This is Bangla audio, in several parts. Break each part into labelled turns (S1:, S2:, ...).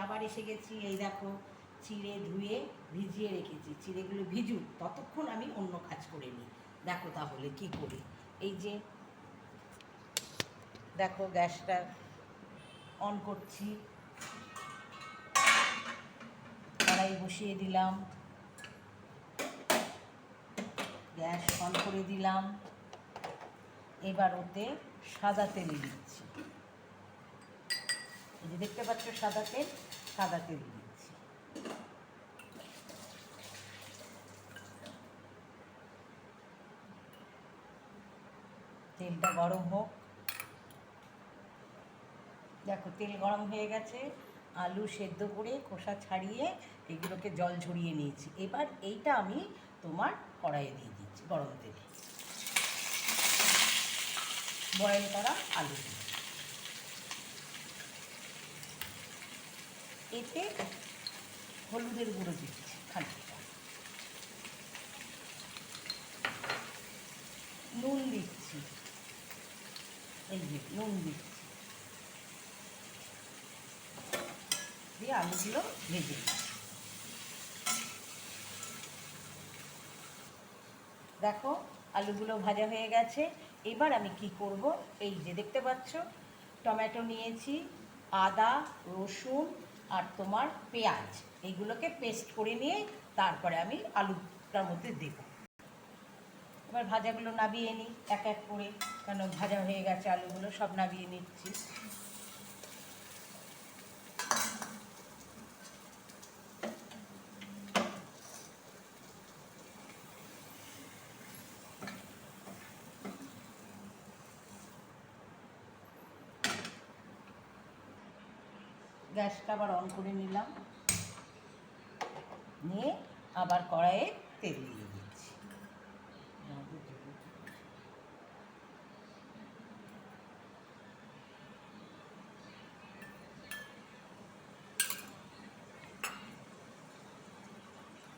S1: আবার এসে গেছি। এই দেখো চিড়ে ধুয়ে ভিজিয়ে রেখেছি, চিড়েগুলো ভিজুক ততক্ষণ আমি অন্য কাজ করে নিই। দেখো তাহলে কি করি। এই যে দেখো গ্যাসটা অন করছি, কড়াই বসিয়ে দিলাম, গ্যাস অন করে দিলাম। এবার ওতে সাদা তেল দিচ্ছি, এই যে দেখতে পাচ্ছ সাদা তেল দিচ্ছি। তেলটা গরম হোক। দেখো তেল গরম হয়ে গেছে, আলু সেদ্ধ করে খোসা ছাড়িয়ে এগুলোকে জল ঝরিয়ে নিয়েছি। এবার এইটা আমি তোমার কড়াইয়ে দিয়ে দিচ্ছি গরম তেলে, বয়েল করা আলু। এতে হলুদের গুঁড়ো দিচ্ছি খানিকটা, নুন দিচ্ছি, এই যে নুন দিচ্ছি, দিয়ে আলুগুলো ভেজে দিচ্ছি। দেখো আলুগুলো ভাজা হয়ে গেছে। এবার আমি কি করব, এই যে দেখতে পাচ্ছ টমেটো নিয়েছি, আদা রসুন আর তোমার পেঁয়াজ, এইগুলোকে পেস্ট করে নিয়ে তারপরে আমি আলুটার মধ্যে দেব। এবার ভাজাগুলো নামিয়ে নিই এক এক করে, কেন ভাজা হয়ে গেছে আলুগুলো, সব নামিয়ে নিচ্ছি। গ্যাসটা আবার অন করে নিলাম, নিয়ে আবার কড়াইয়ে তেল দিয়ে দিচ্ছি।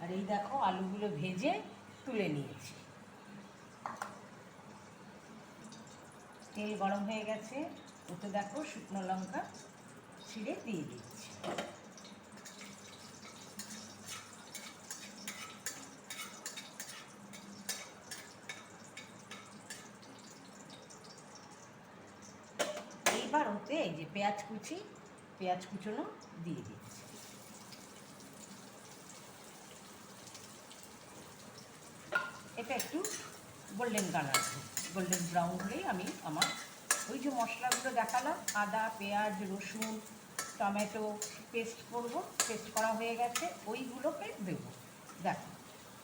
S1: আর এই দেখো আলুগুলো ভেজে তুলে নিয়েছি। তেল গরম হয়ে গেছে, ওতে দেখো শুকনো লঙ্কা ছিঁড়ে দিয়ে দিচ্ছি। এইবার ওতে এই যে পেঁয়াজ কুচোনো দিয়ে দিচ্ছি। এটা একটু গোল্ডেন কালার, গোল্ডেন ব্রাউন হলেই আমি আমার ওই যে মশলাগুলো দেখালাম, আদা পেঁয়াজ রসুন টমেটো পেস্ট করব, পেস্ট করা হয়ে গেছে, ওইগুলোকে দেবো। দেখো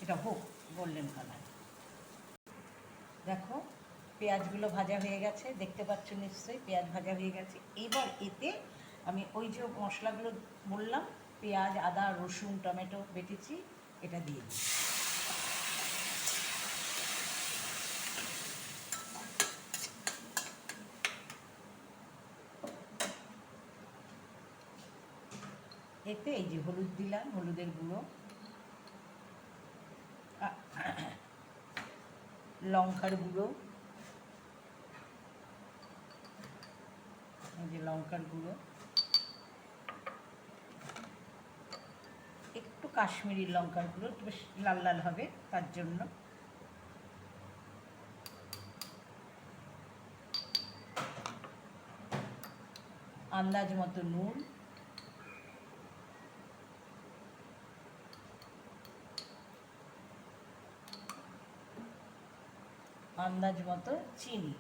S1: এটা হোক গোল্ডেন কালার। দেখো পেঁয়াজগুলো ভাজা হয়ে গেছে, দেখতে পাচ্ছ নিশ্চয়ই পেঁয়াজ ভাজা হয়ে গেছে। এবার এতে আমি ওই যে মশলাগুলো বললাম, পেঁয়াজ আদা রসুন টমেটো বেটেছি, এটা দিয়ে দিই। এতে এই যে হলুদ দিলাম, হলুদের গুঁড়ো, লঙ্কার গুঁড়ো, এই যে লঙ্কার গুঁড়ো, একটু কাশ্মীরি লঙ্কার গুঁড়ো, একটু বেশ লাল লাল হবে তার জন্য। আন্দাজ মতো নুন, আন্দাজ মতো চিনি,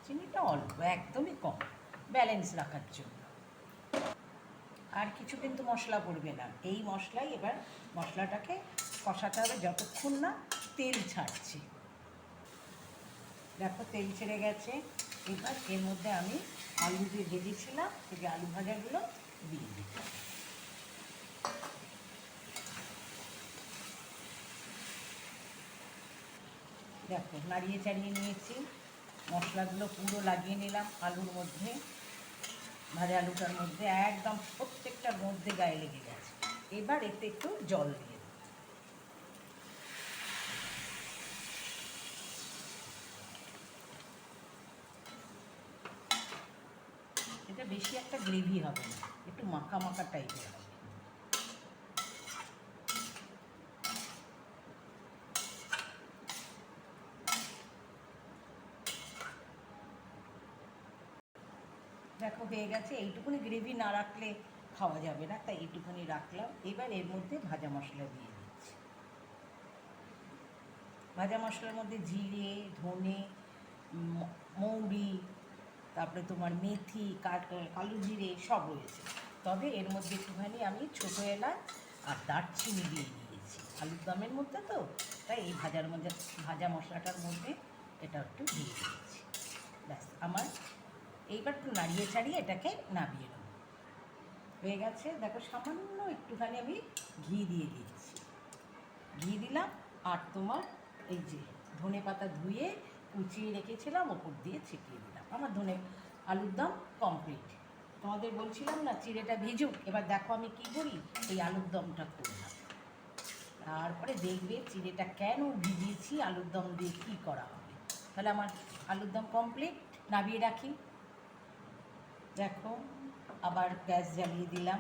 S1: চিনিটা অল্প, একদমই কম, ব্যালেন্স রাখার জন্য। আর কিছু কিন্তু মশলা পড়বে না, এই মশলাই এবার মশলাটাকে কষাতে হবে যতক্ষণ না তেল ছাড়ছে। দেখো তেল ছেড়ে গেছে। এবার এর মধ্যে আমি আলু দিয়ে ভেজেছিলাম, এই যে আলু ভাজাগুলো দিয়ে দিচ্ছি। দেখো নাড়িয়ে চাড়িয়ে নিয়েছি, মশলাগুলো পুরো লাগিয়ে নিলাম আলুর মধ্যে, ভাজা আলুটার মধ্যে একদম প্রত্যেকটার মধ্যে গায়ে লেগে গেছে। এবার এতে একটু জল দিয়ে দেব। এটা বেশি একটা গ্রেভি হবে না, একটু মাখা মাখা টাইপের হবে। দেখো হয়ে গেছে। এইটুকুনি গ্রেভি না রাখলে খাওয়া যাবে না, তাই এইটুকুনি রাখলাম। এবার এর মধ্যে ভাজা মশলা দিয়ে দিচ্ছি। ভাজা মশলার মধ্যে জিরে, ধনে, মৌরি, তারপরে তোমার মেথি, কালো জিরে সব রয়েছে। তবে এর মধ্যে একটুখানি আমি ছোটো এলাচ আর দারচিনি দিয়ে দিয়েছি আলুর দমের মধ্যে, তো তাই এই ভাজা মশলাটার মধ্যে এটা একটু দিয়ে দিয়েছি। ব্যাস আমার এইবার একটু নাড়িয়ে ছাড়িয়ে এটাকে নামিয়ে নেব। হয়ে গেছে। দেখো সামান্য একটুখানি আমি ঘি দিয়ে দিচ্ছি। ঘি দিলাম আর তোমার এই যে ধনে পাতা ধুয়ে কুচিয়ে রেখেছিলাম ওপর দিয়ে ছিটিয়ে দিলাম। আমার আলুর দম কমপ্লিট। তোমাদের বলছিলাম না চিড়েটা ভিজুক, এবার দেখো আমি কি করি, এই আলুর দমটা করলাম। তারপরে দেখবে চিড়েটা কেন ভিজিয়েছি, আলুর দম দিয়ে কী করা হবে। তাহলে আমার আলুর দম কমপ্লিট। নামিয়ে রাখি। দেখো আবার গ্যাস জ্বালিয়ে দিলাম।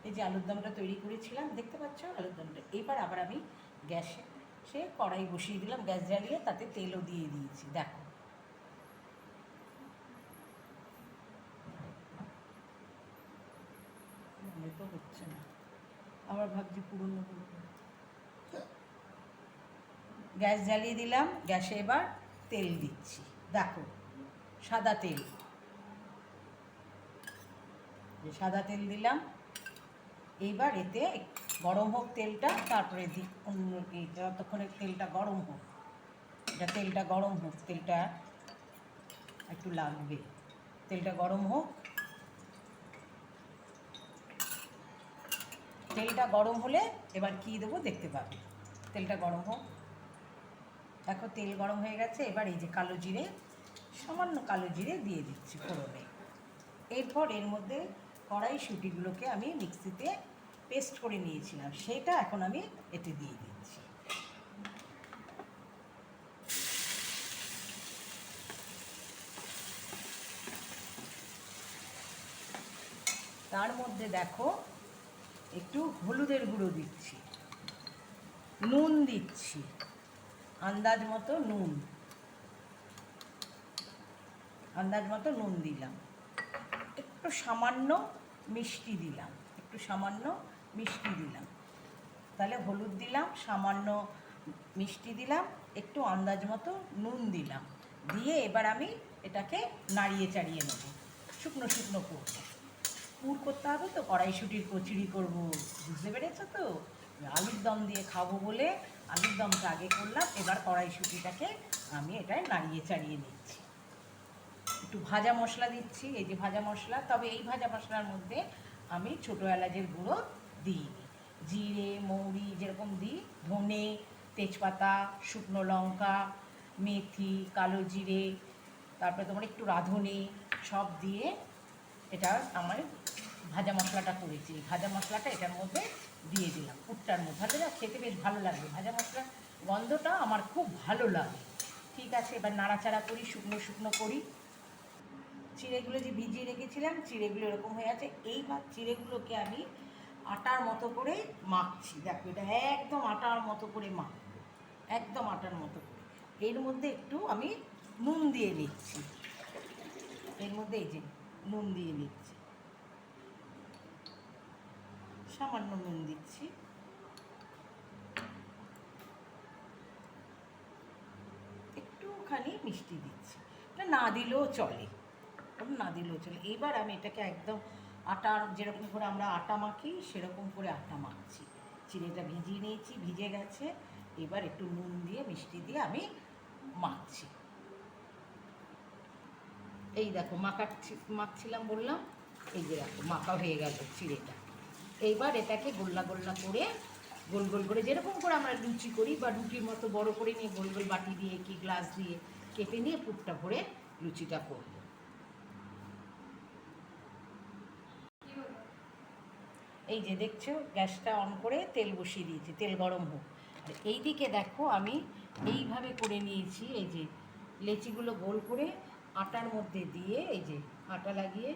S1: এই যে আলুর দমটা তৈরি করেছিলাম, দেখতে পাচ্ছ আলুর দমটা। এবার আবার আমি গ্যাসে কড়াই বসিয়ে দিলাম, গ্যাস জ্বালিয়ে, তাতে তেলও দিয়ে দিয়েছি। দেখো তো হচ্ছে না, আবার ভাবছি পুরনো। গ্যাস জ্বালিয়ে দিলাম, গ্যাসে এবার তেল দিচ্ছি। দেখো সাদা তেল, সাদা তেল দিলাম। এইবার এতে গরম হোক তেলটা, তারপরে যতক্ষণে তেলটা গরম হোক, তেলটা গরম হোক, তেলটা একটু লাগবে। তেলটা গরম হোক, তেলটা গরম হলে এবার কী দেবো দেখতে পাবে। তেলটা গরম হোক। দেখো তেল গরম হয়ে গেছে। এবার এই যে কালো জিরে, সামান্য কালো জিরে দিয়ে দিচ্ছি ফোড়নে। এরপর এর মধ্যে কড়াইশুঁটিগুলোকে আমি মিক্সিতে পেস্ট করে নিয়েছিলাম, সেটা এখন আমি এতে দিয়ে দিচ্ছি। তার মধ্যে দেখো একটু হলুদের গুঁড়ো দিচ্ছি, নুন দিচ্ছি, আন্দাজ মতো নুন দিলাম, একটু সামান্য মিষ্টি দিলাম, তাহলে হলুদ দিলাম, সামান্য মিষ্টি দিলাম, একটু আন্দাজ মতো নুন দিলাম, দিয়ে এবার আমি এটাকে নাড়িয়ে চাড়িয়ে নেব। শুকনো করবো, পুর করতে হবে তো, কড়াইশুঁটির কচুরি করব, বুঝতে পেরেছো তো। আলুর দম দিয়ে খাবো বলে আলুর দমটা আগে করলাম, এবার কড়াইশুঁটিটাকে আমি এটায় নাড়িয়ে চাড়িয়ে নিচ্ছি। একটু ভাজা মশলা দিচ্ছি, এই যে ভাজা মশলা। তবে এই ভাজা মশলার মধ্যে আমি ছোটো এলাচের গুঁড়ো দিইনি। জিরে, মৌরি যেরকম দিই, ধনে, তেজপাতা, শুকনো লঙ্কা, মেথি, কালো জিরে, তারপরে তোমার একটু রাঁধুনি সব দিয়ে এটা আমার ভাজা মশলাটা করেছি। ভাজা মশলাটা এটার মধ্যে দিয়ে দিলাম, পুরটার মধ্যে। ভাজাটা খেতে বেশ ভালো লাগবে, ভাজা মশলার গন্ধটা আমার খুব ভালো লাগে। ঠিক আছে, এবার নাড়াচাড়া করি, শুকনো করি। চিড়েগুলো যে ভিজিয়ে রেখেছিলাম, চিড়েগুলো এরকম হয়ে আছে। এইবার চিড়েগুলোকে আমি আটার মতো করে মাখছি। দেখো এটা একদম আটার মতো করে মাখবো, একদম আটার মতো করে। এর মধ্যে একটু আমি নুন দিয়ে নিচ্ছি, এর মধ্যে এই যে নুন দিয়ে নিচ্ছি, সামান্য নুন দিচ্ছি, একটুখানি মিষ্টি দিচ্ছি। এটা না দিলেও চলে, এবার আমি এটাকে একদম আটার, যেরকম করে আমরা আটা মাখি সেরকম করে আটা মাখছি। চিড়েটা ভিজিয়ে নিয়েছি, ভিজে গেছে। এবার একটু নুন দিয়ে মিষ্টি দিয়ে আমি মাখছি। এই দেখো মাখছিলাম বললাম, এই যে দেখো মাখা হয়ে গেল চিড়েটা। এইবার এটাকে গোল্লা করে, গোল করে, যেরকম করে আমরা লুচি করি বা রুটির মতো বড় করে নিয়ে গোল বাটি দিয়ে কি গ্লাস দিয়ে কেটে নিয়ে পুরটা ভরে লুচিটা করব। এই যে দেখছো গ্যাসটা অন করে তেল বসিয়ে দিয়েছি, তেল গরম হোক। আর এইদিকে দেখো আমি এইভাবে করে নিয়েছি, এই যে লেচিগুলো গোল করে আটার মধ্যে দিয়ে, এই যে আটা লাগিয়ে,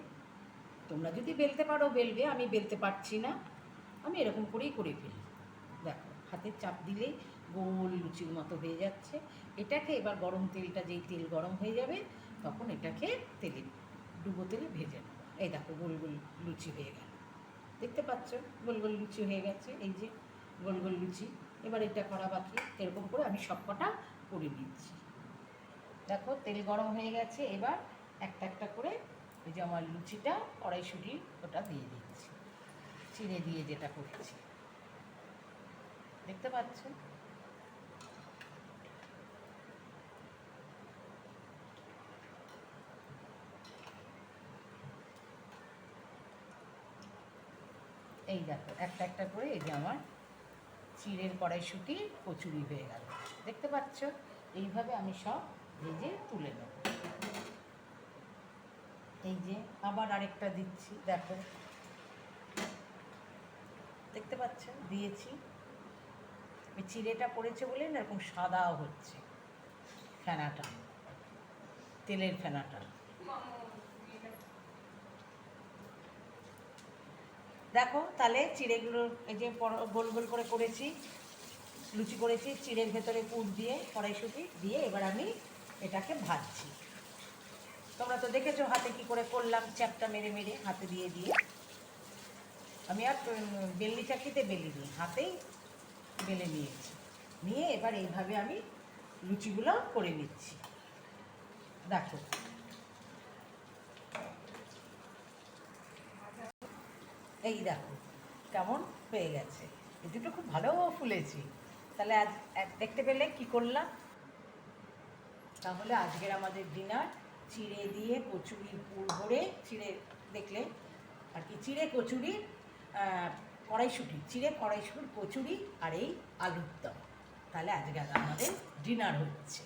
S1: তোমরা যদি বেলতে পারো বেলবে, আমি বেলতে পারছি না, আমি এরকম করেই করে ফেলি। দেখো হাতে চাপ দিলেই গোল লুচির মতো হয়ে যাচ্ছে। এটাকে এবার গরম তেলটা, যেই তেল গরম হয়ে যাবে তখন এটাকে তেলে, ডুবো তেলে ভেজে নেবো। এই দেখো গোল গোল লুচি হয়ে গেল, দেখতে পাচ্ছ গোল গোল লুচি হয়ে গেছে, এই যে গোল গোল লুচি। এবার এটা করা বাকি, এরকম করে আমি সব কটা করে নিচ্ছি। দেখো তেল গরম হয়ে গেছে, এবার একটা একটা করে এই যে আমার লুচিটা কড়াইশুঁটি ওটা দিয়ে দিচ্ছি, চিড়ে দিয়ে যেটা করছি, দেখতে পাচ্ছ। এই দেখো একটা একটা করে এই যে আমার চিড়ের কড়াইশুঁটি কচুরি হয়ে গেল, দেখতে পাচ্ছ। এইভাবে আমি সব ভেজে তুলে নেব। এই যে আবার আরেকটা দিচ্ছি, দেখো দেখতে পাচ্ছ দিয়েছি। চিড়েটা পড়েছে বলে না এরকম সাদা হচ্ছে ফেনাটা, তেলের ফেনাটা। দেখো তাহলে চিড়েগুলো এই যে গোল গোল করে করেছি, লুচি করেছি, চিড়ের ভেতরে পুর দিয়ে কড়াইশুঁটি দিয়ে এবার আমি এটাকে ভাজছি। তোমরা তো দেখেছো হাতে কি করে করলাম, চ্যাপটা মেরে মেরে হাতে দিয়ে দিয়ে। আমি আর বেলনি চাকিতে বেলিনি, হাতেই বেলে নিয়েছি। নিয়ে এবার এইভাবে আমি লুচিগুলো করে নিচ্ছি। দেখো এই দেখো কেমন হয়ে গেছে, এই দুটো খুব ভালো ফুলেছি। তাহলে আজ দেখতে পেলে কি করলাম। তাহলে আজকের আমাদের ডিনার চিড়ে দিয়ে কচুরির পুর ভরে, চিড়ে দেখলে আর কি, চিড়ে কচুরি, কড়াইশুঁটি, চিড়ে কড়াইশুঁটির কচুরি আর এই আলুর দম। তাহলে আজকে আমাদের ডিনার হচ্ছে।